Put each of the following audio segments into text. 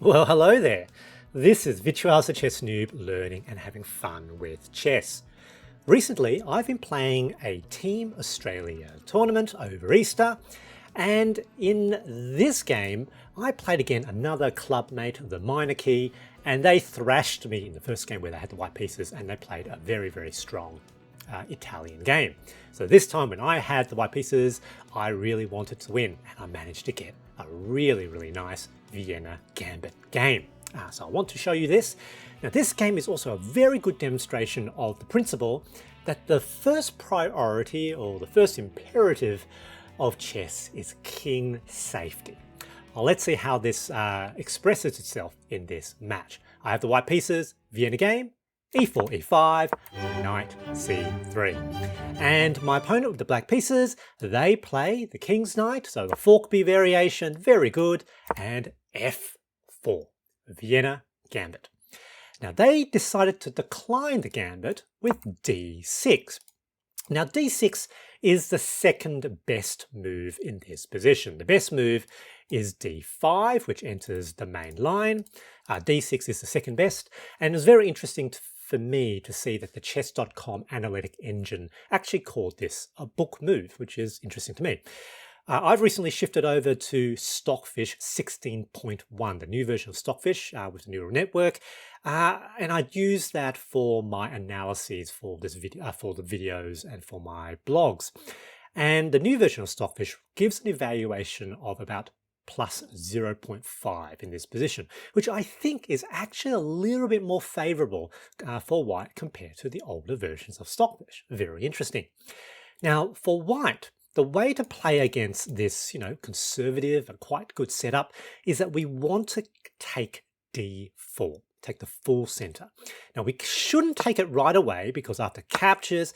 Well, hello there. This is Virtual Chess Noob learning and having fun with chess. Recently, I've been playing a Team Australia tournament over Easter, and in this game, I played again another clubmate, the Minor Key, and they thrashed me in the first game where they had the white pieces, and they played a very, very strong Italian game. So this time when I had the white pieces, I really wanted to win, and I managed to get a really, really nice Vienna Gambit game. So I want to show you this. Now this game is also a very good demonstration of the principle that the first priority or the first imperative of chess is king safety. Well, let's see how this expresses itself in this match. I have the white pieces, Vienna Game, e4, e5, knight c3. And my opponent with the black pieces, they play the king's knight, so the Falkbeer Variation, very good, and f4, Vienna Gambit. Now they decided to decline the gambit with d6. Now d6 is the second best move in this position. The best move is d5, which enters the main line. d6 is the second best, and it's very interesting for me to see that the chess.com analytic engine actually called this a book move, which is interesting to me. I've recently shifted over to Stockfish 16.1, the new version of Stockfish with the neural network, and I'd use that for my analyses for this video, for the videos and for my blogs. And the new version of Stockfish gives an evaluation of about plus 0.5 in this position, which I think is actually a little bit more favorable for white compared to the older versions of Stockfish. Very interesting. Now for white, the way to play against this, conservative and quite good setup is that we want to take d4, take the full center. Now we shouldn't take it right away because after captures,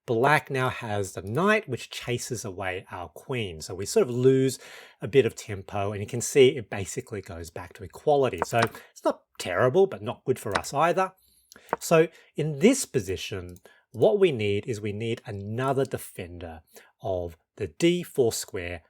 black now has the knight, which chases away our queen. So we sort of lose a bit of tempo, and you can see it basically goes back to equality. So it's not terrible, but not good for us either. So in this position, what we need is another defender of the d4 square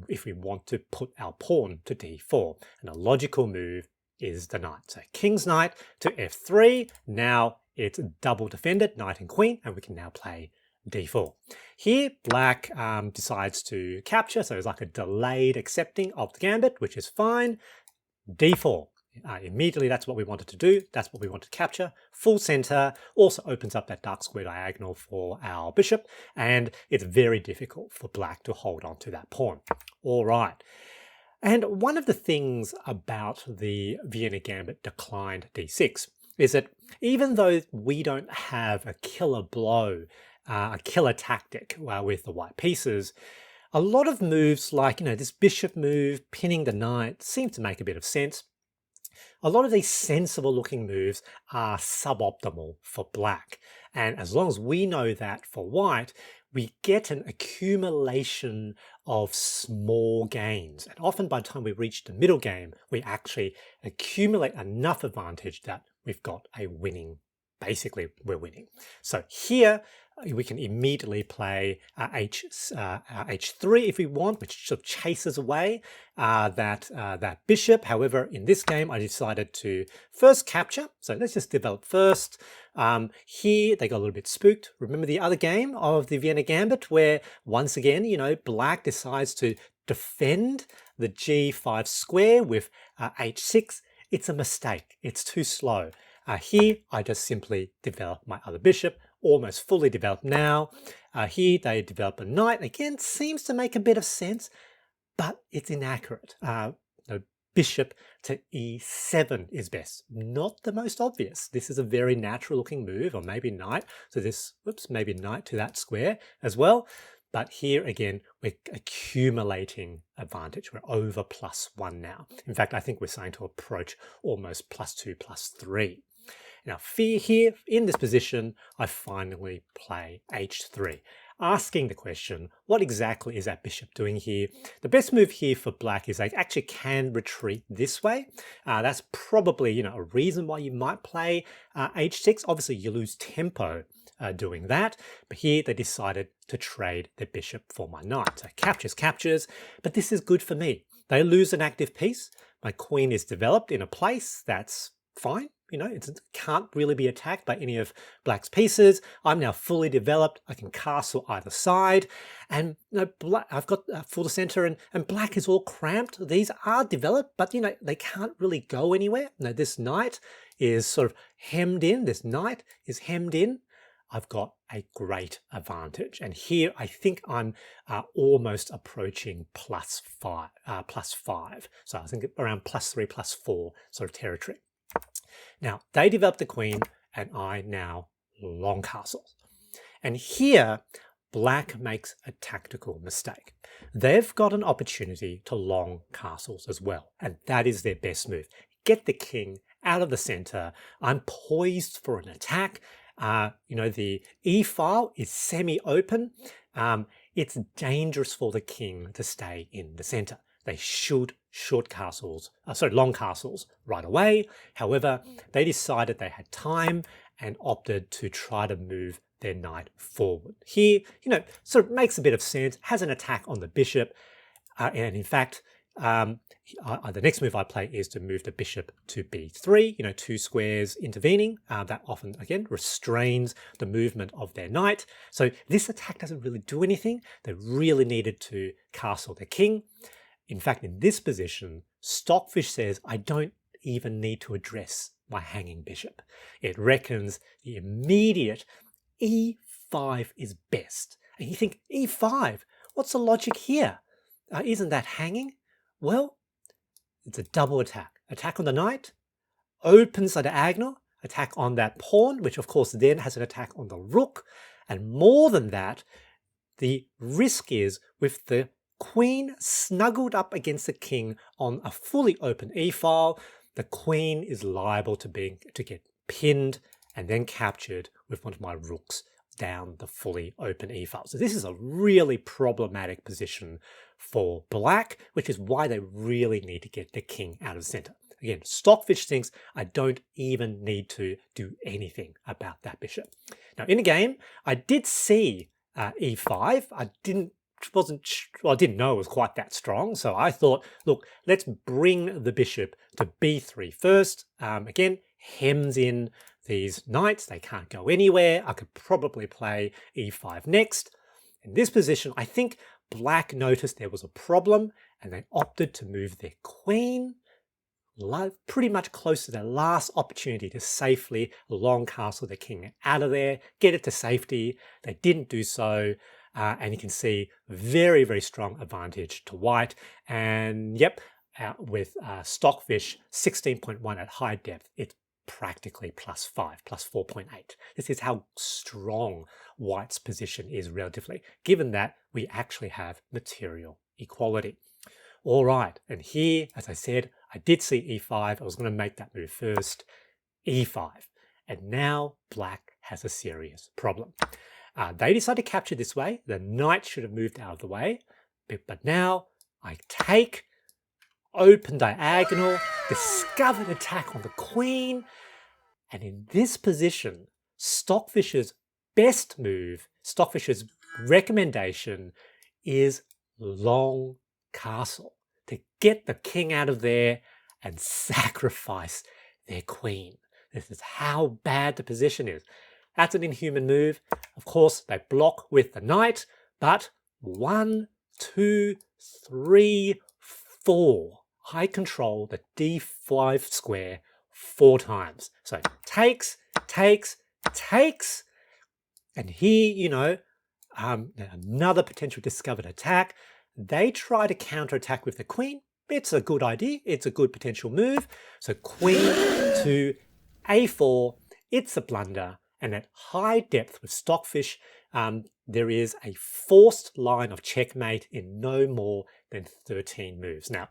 if we want to put our pawn to d4. And a logical move is the knight. So king's knight to f3. Now it's double defended, knight and queen, and we can now play d4. Here, black decides to capture, so it's like a delayed accepting of the gambit, which is fine. d4. Immediately, that's what we wanted to do. That's what we want to capture. Full center also opens up that dark square diagonal for our bishop, and it's very difficult for black to hold on to that pawn. All right. And one of the things about the Vienna Gambit declined d6 is that even though we don't have a killer blow, a killer tactic with the white pieces, a lot of moves like, this bishop move, pinning the knight, seem to make a bit of sense. A lot of these sensible looking moves are suboptimal for black. And as long as we know that for white, we get an accumulation of small gains. And often by the time we reach the middle game, we actually accumulate enough advantage that we've got a winning. Basically, we're winning. So here we can immediately play h3 if we want, which sort of chases away that bishop. However, in this game, I decided to first capture. So let's just develop first. Here, they got a little bit spooked. Remember the other game of the Vienna Gambit where, once again, black decides to defend the g5 square with h6. It's a mistake. It's too slow. Here, I just simply develop my other bishop, almost fully developed now. Here, they develop a knight. Again, seems to make a bit of sense, but it's inaccurate. The bishop to e7 is best. Not the most obvious. This is a very natural looking move, or maybe knight. So this, maybe knight to that square as well. But here again, we're accumulating advantage. We're over +1 now. In fact, I think we're starting to approach almost +2, +3. Now here, in this position, I finally play h3, asking the question, what exactly is that bishop doing here? The best move here for black is they actually can retreat this way. That's probably, a reason why you might play h6. Obviously, you lose tempo doing that, but here they decided to trade the bishop for my knight. So captures, but this is good for me. They lose an active piece, My queen is developed in a place that's fine. You know, it can't really be attacked by any of black's pieces. I'm now fully developed. I can castle either side. And you know, I've got full center, and black is all cramped. These are developed, but you know, they can't really go anywhere. Now, this knight is sort of hemmed in. This knight is hemmed in. I've got a great advantage. And here I think I'm almost approaching +5. So I think around +3, +4 sort of territory. Now, they developed the queen, and I now long castles. And here, black makes a tactical mistake. They've got an opportunity to long castles as well, and that is their best move. Get the king out of the center. I'm poised for an attack. You know, the E file is semi-open. It's dangerous for the king to stay in the center. They should long castles right away. However, they decided they had time and opted to try to move their knight forward. Here, you know, sort of makes a bit of sense, has an attack on the bishop. And in fact, the next move I play is to move the bishop to b3, you know, 2 squares intervening. That often, again, restrains the movement of their knight. So this attack doesn't really do anything. They really needed to castle their king. In fact, in this position, Stockfish says, I don't even need to address my hanging bishop. It reckons the immediate e5 is best. And you think, e5? What's the logic here? Isn't that hanging? Well, it's a double attack. Attack on the knight, opens the diagonal, attack on that pawn, which of course then has an attack on the rook. And more than that, the risk is with the queen snuggled up against the king on a fully open e-file, the queen is liable to get pinned and then captured with one of my rooks down the fully open e-file. So this is a really problematic position for black, which is why they really need to get the king out of the center. Again, Stockfish thinks I don't even need to do anything about that bishop. Now in the game, I did see e5. I didn't know it was quite that strong. So I thought, look, let's bring the bishop to b3 first. Again, hems in these knights. They can't go anywhere. I could probably play e5 next. In this position, I think black noticed there was a problem and they opted to move their queen pretty much close to their last opportunity to safely long castle the king out of there, get it to safety. They didn't do so. And you can see very, very strong advantage to white. And yep, with Stockfish 16.1 at high depth, it's practically +5, +4.8. This is how strong white's position is relatively, given that we actually have material equality. All right, and here, as I said, I did see e5. I was going to make that move first, e5. And now black has a serious problem. They decide to capture this way. The knight should have moved out of the way. But now I take, open diagonal, discovered attack on the queen. And in this position, Stockfish's best move, Stockfish's recommendation is long castle to get the king out of there and sacrifice their queen. This is how bad the position is. That's an inhuman move. Of course, they block with the knight, but 1, 2, 3, 4. I control the d5 square 4 times. So takes, and here, you know, another potential discovered attack. They try to counterattack with the queen. It's a good idea. It's a good potential move. So queen to a4. It's a blunder. And at high depth with Stockfish, there is a forced line of checkmate in no more than 13 moves. Now,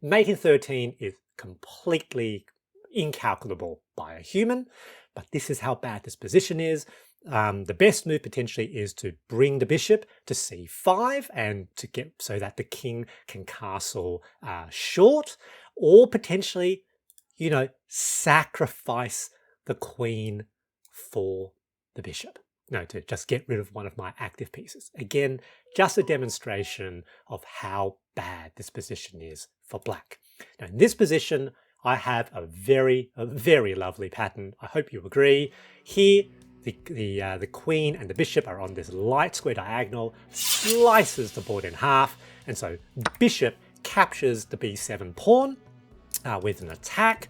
mate in 13 is completely incalculable by a human, but this is how bad this position is. The best move potentially is to bring the bishop to c5 and to get so that the king can castle short, or potentially, you know, sacrifice the queen for the bishop. No, to just get rid of one of my active pieces. Again, just a demonstration of how bad this position is for black. Now in this position, I have a very lovely pattern. I hope you agree. Here, the queen and the bishop are on this light square diagonal, slices the board in half, and so bishop captures the b7 pawn with an attack.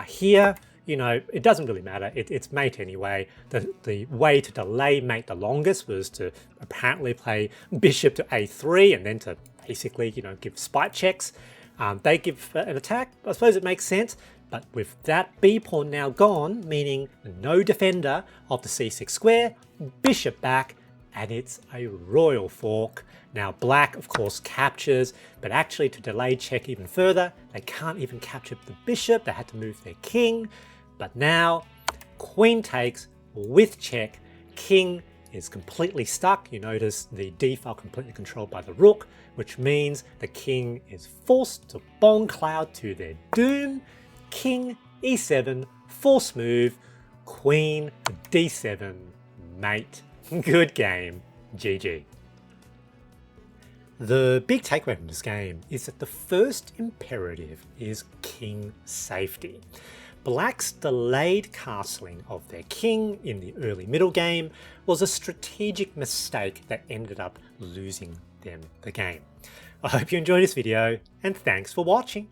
Here, you know, it doesn't really matter. It's mate anyway. The way to delay mate the longest was to apparently play bishop to a3 and then to basically, you know, give spite checks. They give an attack. I suppose it makes sense. But with that b pawn now gone, meaning no defender of the c6 square, bishop back, and it's a royal fork. Now black, of course, captures, but actually to delay check even further, they can't even capture the bishop. They had to move their king. But now, queen takes with check, king is completely stuck. You notice the d file completely controlled by the rook, which means the king is forced to bong cloud to their doom. King e7, force move, queen d7, mate. Good game, GG. The big takeaway from this game is that the first imperative is king safety. Black's delayed castling of their king in the early middle game was a strategic mistake that ended up losing them the game. I hope you enjoyed this video, and thanks for watching.